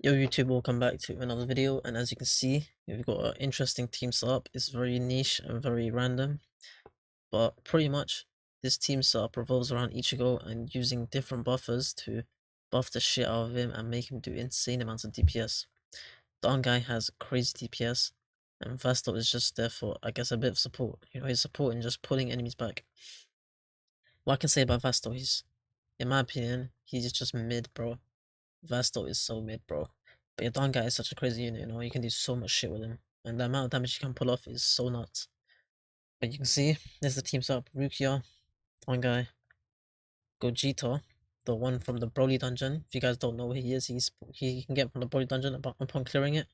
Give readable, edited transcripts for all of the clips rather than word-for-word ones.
Yo YouTube, welcome back to another video, and as you can see, we've got an interesting team setup. It's very niche and very random, but pretty much this team setup revolves around Ichigo and using different buffers to buff the shit out of him and make him do insane amounts of DPS. Dangai has crazy DPS, and Vasto is just there for, I guess, a bit of support. He's supporting just pulling enemies back. What I can say about Vasto, in my opinion, he's just mid, bro. Vasto is so mid, bro. But your Dangai is such a crazy unit, you can do so much shit with him. And the amount of damage you can pull off is so nuts. But you can see, there's the team setup. Rukia, Dangai, Gogeta, the one from the Broly dungeon. If you guys don't know where he is, he can get from the Broly dungeon upon clearing it.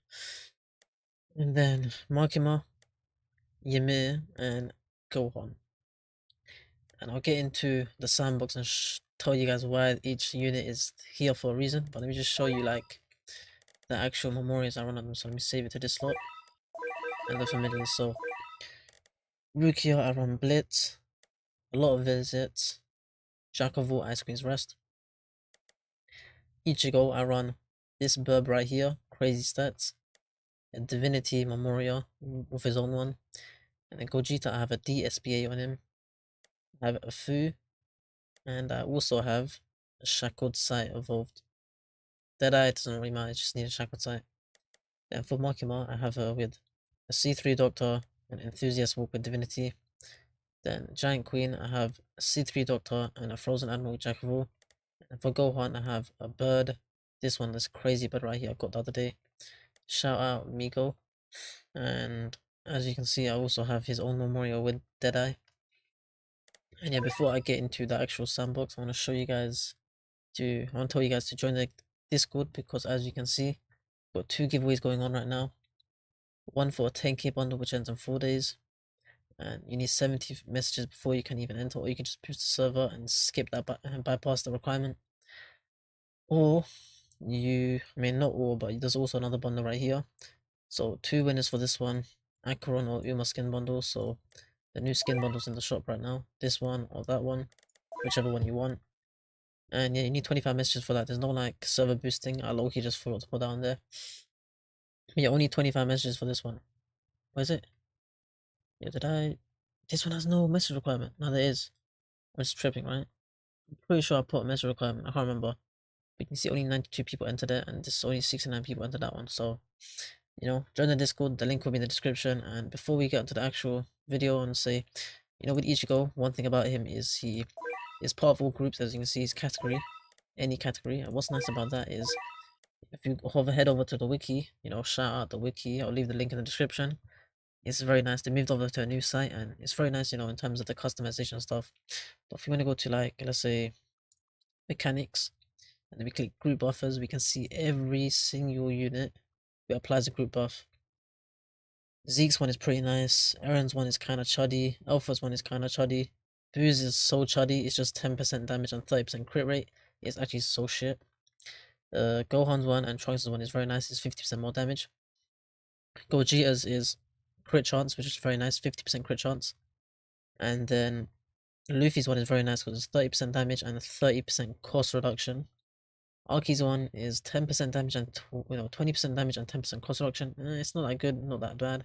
And then Makima, Ymir, and Gohan. And I'll get into the sandbox and tell you guys why each unit is here for a reason. But let me just show you like the actual memorials I run on them. So let me save it to this slot. And the familiars. So Rukia, I run Blitz, a lot of visits, Jack of all Ice Queen's Rest. Ichigo, I run this burb right here, crazy stats. A Divinity Memoria with his own one. And then Gogeta, I have a DSBA on him. I have a Fu, and I also have a Shackled Sight evolved. Deadeye doesn't really matter, I just need a Shackled Sight. Then for Makima, I have with a C3 Doctor, an Enthusiast Walk with Divinity. Then Giant Queen, I have a C3 Doctor and a Frozen Admiral Jack of all. And for Gohan, I have a bird. This one, this crazy bird right here I got the other day. Shout out Migo. And as you can see, I also have his own memorial with Deadeye. And yeah, before I get into the actual sandbox, I want to show you guys I want to tell you guys to join the Discord, because as you can see, we've got 2 giveaways going on right now. One for a 10k bundle which ends in 4 days. And you need 70 messages before you can even enter, or you can just push the server and skip that and bypass the requirement. Or I mean not all, but there's also another bundle right here. So 2 winners for this one, Acheron or Uma skin bundle. So the new skin bundles in the shop right now, this one or that one, whichever one you want. And yeah, you need 25 messages for that. There's no like server boosting. I low-key just forgot to put that on there. But yeah, only 25 messages for this one. What is it? Yeah, this one has no message requirement. No, there is. I'm just tripping, right? I'm pretty sure I put a message requirement. I can't remember. But you can see only 92 people entered it, and there's only 69 people entered that one. So, join the Discord. The link will be in the description. And before we get into the actual video, and say, with Ichigo, one thing about him is he is part of all groups. As you can see, his category, any category. And what's nice about that is, if you head over to the wiki, shout out the wiki. I'll leave the link in the description. It's very nice. They moved over to a new site, and it's very nice, in terms of the customization stuff. But if you want to go to like, let's say, mechanics, and then we click group buffers, we can see every single unit that applies a group buff. Zeke's one is pretty nice. Aaron's one is kind of chuddy. Alpha's one is kind of chuddy. Boo's is so chuddy. It's just 10% damage and 30% crit rate. It's actually so shit. Gohan's one and Trunks' one is very nice. It's 50% more damage. Gogeta's is crit chance, which is very nice. 50% crit chance. And then Luffy's one is very nice because it's 30% damage and 30% cost reduction. Arky's one is 10% damage and 20% damage and 10% cost reduction. It's not that good, not that bad.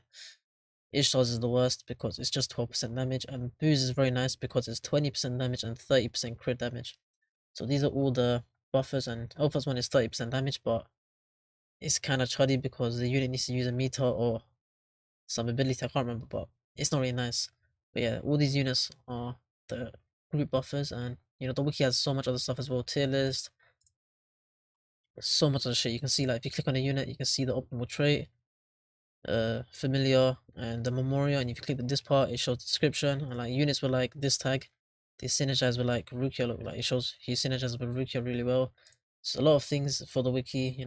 Ishtar's is the worst because it's just 12% damage, and Boo's is very nice because it's 20% damage and 30% crit damage. So these are all the buffers, and Alpha's one is 30% damage, but it's kind of chuddy because the unit needs to use a meter or some ability, I can't remember, but it's not really nice. But yeah, all these units are the group buffers, and the wiki has so much other stuff as well. Tier list, so much other shit. You can see, like, if you click on a unit, you can see the optimal trait, familiar, and the memorial. And if you click this part, it shows the description. And like units with like this tag, they synergize with like Rukia. Look, like it shows he synergizes with Rukia really well. So a lot of things for the wiki,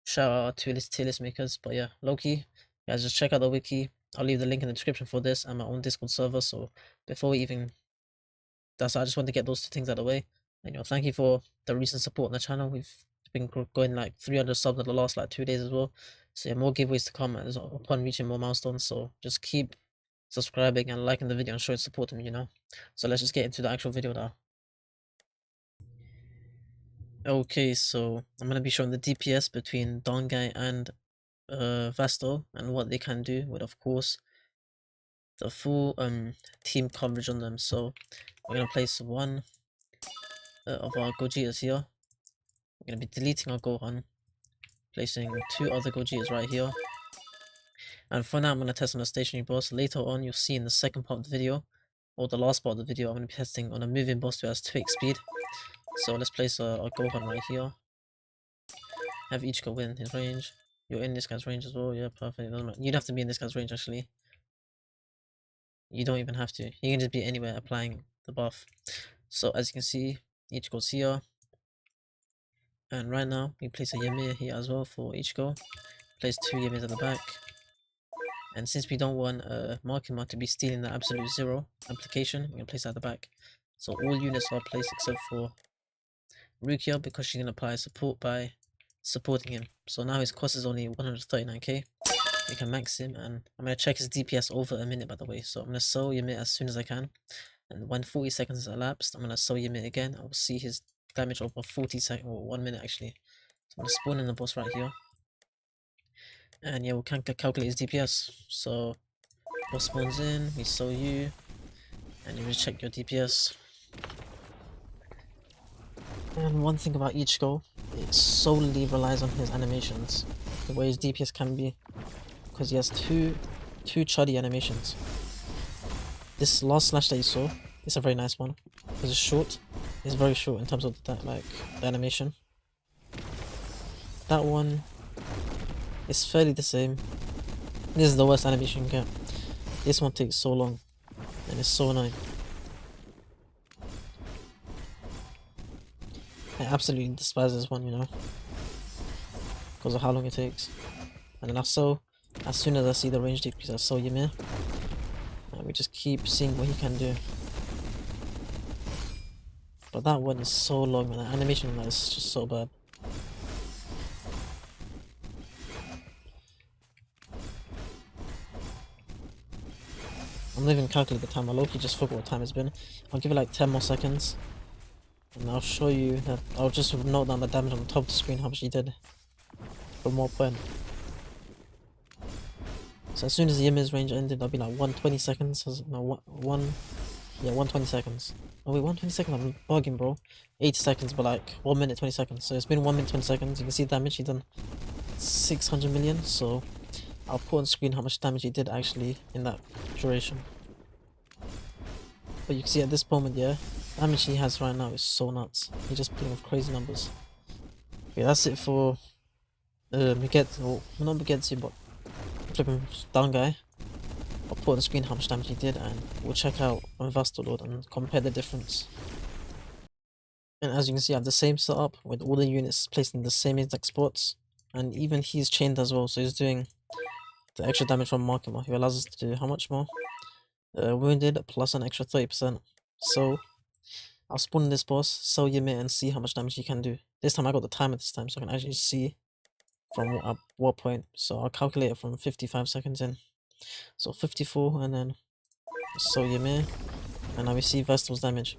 Shout out to tier list makers. But yeah, Loki, guys, just check out the wiki. I'll leave the link in the description for this and my own Discord server. So before we even I just want to get those 2 things out of the way. And thank you for the recent support on the channel. We've been going like 300 subs in the last like 2 days as well. So yeah, more giveaways to come upon reaching more milestones. So just keep subscribing and liking the video and showing support to me, So let's just get into the actual video now. Okay, so I'm gonna be showing the DPS between Dangai and Vasto and what they can do with, of course, the full team coverage on them. So we're gonna place one of our Gojitas here. We're gonna be deleting our Gohan, placing two other Gojitas right here. And for now, I'm gonna test on a stationary boss. Later on, you'll see in the second part of the video, or the last part of the video, I'm gonna be testing on a moving boss who has 2x speed. So let's place our Gohan right here. Have Ichigo win his range. You're in this guy's range as well. Yeah, perfect. You'd have to be in this guy's range actually. You don't even have to. You can just be anywhere applying the buff. So as you can see, Ichigo's here. And right now, we place a Ymir here as well for Ichigo. Place two Ymirs at the back. And since we don't want Makima to be stealing the absolute zero application, we're going to place that at the back. So all units are placed except for Rukia because she can apply support by supporting him. So now his cost is only 139k. We can max him, and I'm going to check his DPS over a minute by the way. So I'm going to sell Ymir as soon as I can. And when 40 seconds has elapsed, I'm going to sell Ymir again. I will see his damage over 40 seconds, or 1 minute actually. So I'm going to spawn in the boss right here. And yeah, we can calculate his DPS. So boss spawns in, we sell you, and you just check your DPS. And one thing about Ichigo, it solely relies on his animations, the way his DPS can be, because he has two chuddy animations. This last slash that you saw, it's a very nice one. It's short. It's very short in terms of that, like the animation. That one is fairly the same. This is the worst animation you can get. This one takes so long, and it's so annoying. I absolutely despise this one, you know, because of how long it takes. And then also, as soon as I see the range decrease, I sell Ymir. And we just keep seeing what he can do. But that one is so long, man. The animation on that is just so bad. I'm not even calculating the time. I low-key just forgot what time it's been. I'll give it like 10 more seconds. And I'll show you that I'll just note down the damage on the top of the screen, how much he did. For more point. So as soon as the Ymir's range ended, I'll be like 120 seconds. No, 120 seconds. Oh wait, 120 seconds? I'm bugging, bro. 80 seconds, but like 1 minute 20 seconds. So it's been 1 minute 20 seconds. You can see damage, he done 600 million. So I'll put on screen how much damage he did actually in that duration. But you can see at this moment, yeah, damage he has right now is so nuts. He's just playing with crazy numbers. Okay, that's it for Mugetsu, or not Mugetsu, but flipping Dangai. I'll put on the screen how much damage he did, and we'll check out on Vasto Lord and compare the difference. And as you can see, I have the same setup with all the units placed in the same exact spots, and even he's chained as well, so he's doing the extra damage from Makima, who allows us to do how much more? Wounded plus an extra 30%. So I'll spawn in this boss, sell Ymir, and see how much damage he can do. This time I got the timer this time, so I can actually see from what point. So I'll calculate it from 55 seconds in. So 54, and then sell Ymir, and now we see Vasto's damage.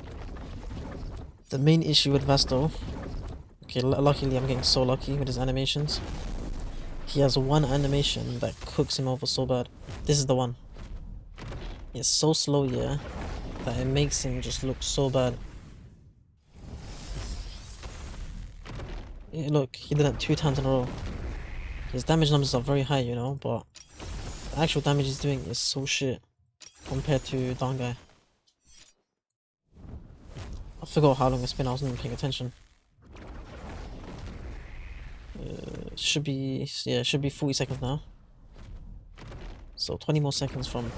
The main issue with Vasto, okay, luckily I'm getting so lucky with his animations. He has one animation that cooks him over so bad. This is the one. It's so slow, yeah, that it makes him just look so bad. Yeah, look, he did that 2 times in a row. His damage numbers are very high, you know, but the actual damage he's doing is so shit compared to Dangai. I forgot how long it's been, I wasn't even paying attention. Should be 40 seconds now. So 20 more seconds from,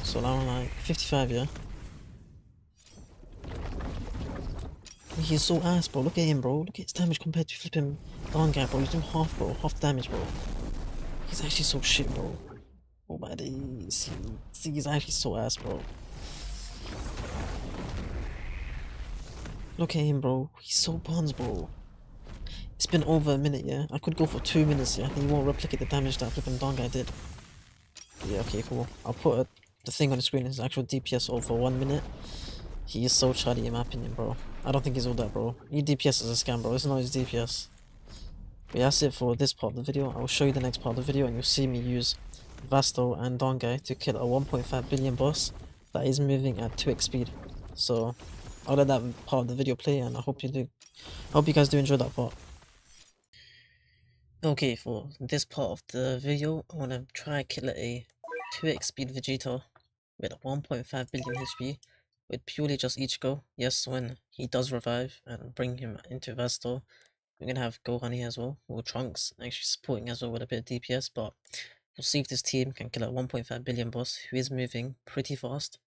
so now I'm like 55, yeah. He's so ass, bro. Look at him, bro. Look at his damage compared to flipping Dangai, bro. He's doing half, bro. Half damage, bro. He's actually so shit, bro. Oh my days. He's actually so ass, bro. Look at him, bro. He's so buns, bro. It's been over a minute, yeah? I could go for 2 minutes, yeah? I think he won't replicate the damage that flipping Dangai did. Yeah, okay, cool. I'll put the thing on the screen, his actual DPS over 1 minute. He is so chatty in my opinion, bro. I don't think he's all that, bro. DPS is a scam, bro. It's not his DPS. But that's it for this part of the video. I will show you the next part of the video and you'll see me use Vasto and Dangai to kill a 1.5 billion boss that is moving at 2x speed. So I'll let that part of the video play and I hope you guys do enjoy that part. Okay, for this part of the video, I want to try kill a 2x speed Vegeta with 1.5 billion HP with purely just ICHIGO. Yes, when he does revive and bring him into Vasto, we're gonna have Gohan here as well, or Trunks, actually supporting as well with a bit of DPS, but we'll see if this team can kill a 1.5 billion boss who is moving pretty fast.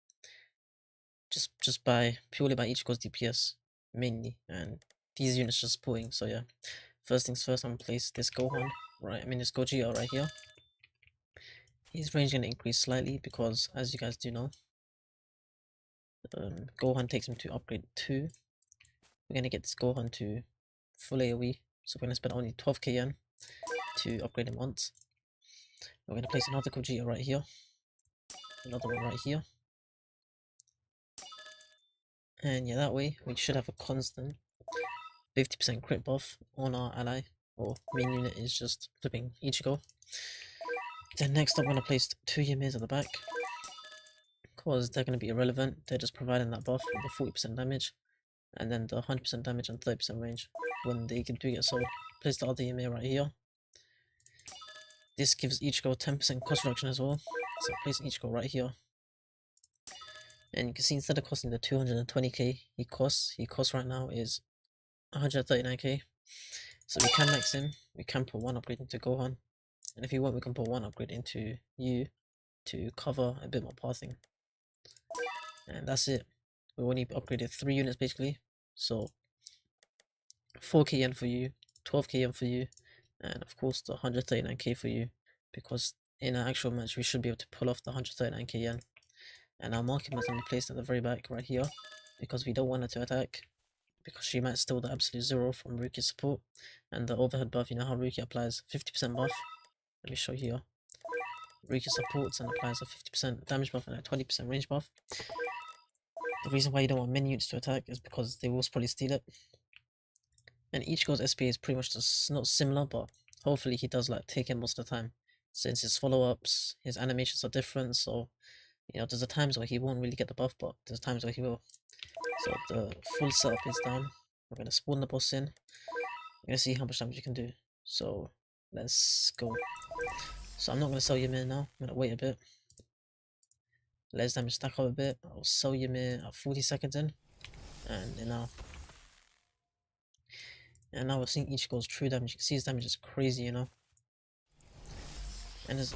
Just purely by ICHIGO's DPS, mainly, and these units just supporting, so yeah. First things first, I'm gonna place this Gohan, this Gogeta right here. His range gonna increase slightly because, as you guys do know, Gohan takes him to upgrade 2. We're gonna get this Gohan to full AoE, so we're gonna spend only 12k yen to upgrade him once. We're gonna place another Gogeta right here, another one right here, and yeah, that way we should have a constant 50% crit buff on our ally, or main unit is just flipping ICHIGO. Then next up, I'm gonna place 2 Ymirs at the back, because they're gonna be irrelevant. They're just providing that buff with the 40% damage, and then the 100% damage and 30% range when they do get sold. Place the other Ymir right here. This gives ICHIGO 10% cost reduction as well, so place ICHIGO right here. And you can see instead of costing the 220k he costs right now is 139k. So we can max him, we can put 1 upgrade into Gohan, and if you want we can put 1 upgrade into you to cover a bit more pathing. And that's it. We only upgraded 3 units basically, so 4k yen for you, 12k yen for you, and of course the 139k for you, because in an actual match we should be able to pull off the 139k yen. And our market must be placed at the very back right here, because we don't want her to attack, because she might steal the absolute 0 from Ruki's support, and the overhead buff, you know how Ruki applies 50% buff. Let me show you here. Ruki supports and applies a 50% damage buff and a 20% range buff. The reason why you don't want many units to attack is because they will probably steal it. And ICHIGO's SP is pretty much just not similar, but hopefully he does like take it most of the time, since his follow-ups, his animations are different, so you know, there's the times where he won't really get the buff, but there's times where he will. So the full setup is down. We're gonna spawn the boss in. We're gonna see how much damage you can do. So let's go. So I'm not gonna sell Ymir now. I'm gonna wait a bit. Let his damage stack up a bit. I'll sell Ymir at 40 seconds in, and now we're seeing ICHIGO's true damage. You can see his damage is crazy, you know. And it's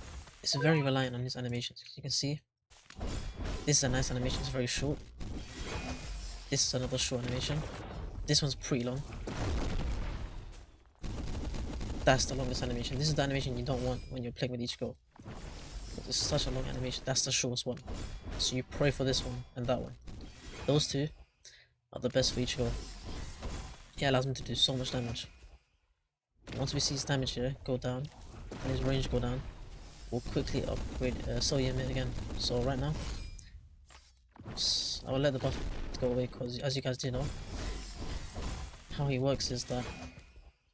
very reliant on his animations. You can see this is a nice animation. It's very short. This is another short animation. This one's pretty long. That's the longest animation. This is the animation you don't want when you're playing with ICHIGO. This is such a long animation. That's the shortest one. So you pray for this one and that one. Those two are the best for ICHIGO. It allows him to do so much damage. Once we see his damage here go down and his range go down, we'll quickly upgrade sell Ymir again. So right now, I will let the buff go away, because as you guys do know, how he works is that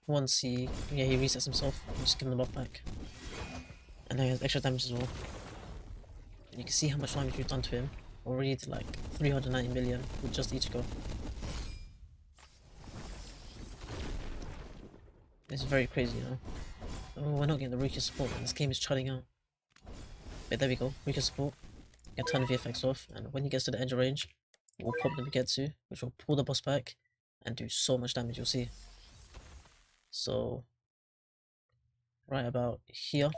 once he resets himself, you just give him the buff back, and then he has extra damage as well. And you can see how much damage we've done to him. Already to like 390 million with just ICHIGO. It's very crazy, you know. Oh, we're not getting the Ruki support, man. This game is shutting out. But there we go, Ruki support. Get turn VFX off, and when he gets to the edge of range, we'll pop the Bigetsu, which will pull the boss back and do so much damage, you'll see. So right about here,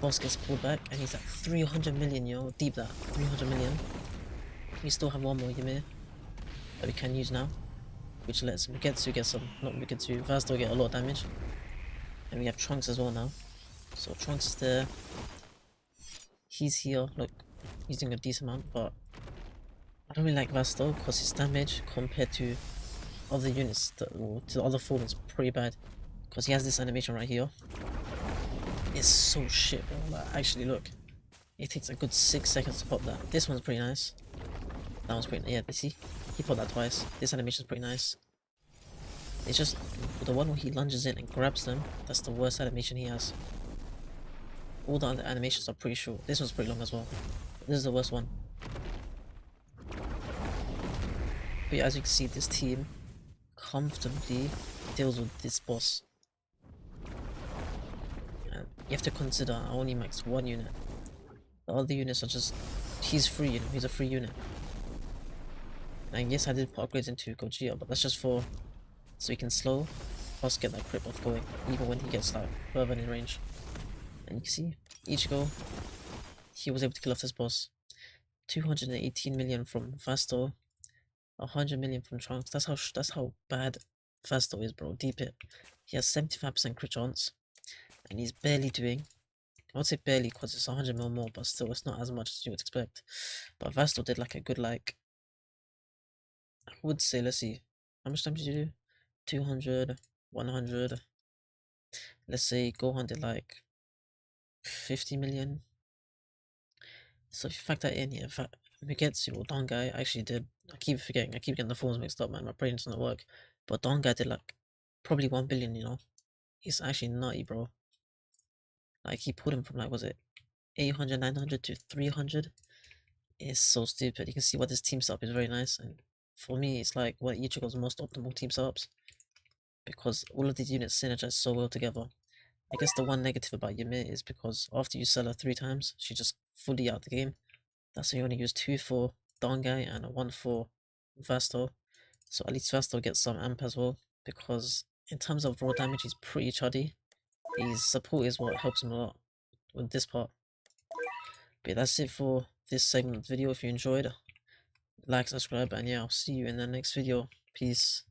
boss gets pulled back and he's at 300 million, yo. Deep that, 300 million. We still have 1 more Ymir that we can use now, which lets Bigetsu get some, not Bigetsu, Vasto get a lot of damage. And we have Trunks as well now. So Trunks is there. He's here, look, he's doing a decent amount, but I don't really like Vasto because his damage compared to other units, to the other form, is pretty bad. Because he has this animation right here. It's so shit, bro. Like, actually, look. It takes a good 6 seconds to pop that. This one's pretty nice. That was pretty, yeah, see? He put that twice. This animation is pretty nice. It's just the one where he lunges in and grabs them, that's the worst animation he has. All the other animations are pretty short. This one's pretty long as well. This is the worst one. But yeah, as you can see, this team comfortably deals with this boss. And you have to consider I only maxed one unit. The other units are just, he's free, you know, he's a free unit. And yes, I did put upgrades into Gogeta, but that's just for, so he can slow, plus get that crit off going, even when he gets like further in range. And you can see, ICHIGO, he was able to kill off this boss. 218 million from Vasto, 100 million from Trunks. That's how bad Vasto is, bro. Deep it. He has 75% crit chance, and he's barely doing. I would say barely because it's 100 mil more, but still, it's not as much as you would expect. But Vasto did like a good like. I would say, let's see, how much damage did you do? 200, 100. Let's say Gohan did like 50 million. So if you factor in here, Migetsu or Dangai actually did. I keep forgetting. I keep getting the forms mixed up, man. My brain doesn't work. But Dangai did like probably 1 billion. You know, he's actually nutty, bro. Like he pulled him from like was it 800, 900 to 300. It's so stupid. You can see what this team setup is very nice, and for me, it's like one of Ichigo's most optimal team setups because all of these units synergize so well together. I guess the one negative about Ymir is because after you sell her 3 times, she's just fully out the game. That's why you only use 2 for Dangai and 1 for Vasto. So at least Vasto gets some amp as well, because in terms of raw damage, he's pretty chuddy. His support is what helps him a lot with this part. But yeah, that's it for this segment of the video. If you enjoyed, like, subscribe, and yeah, I'll see you in the next video. Peace.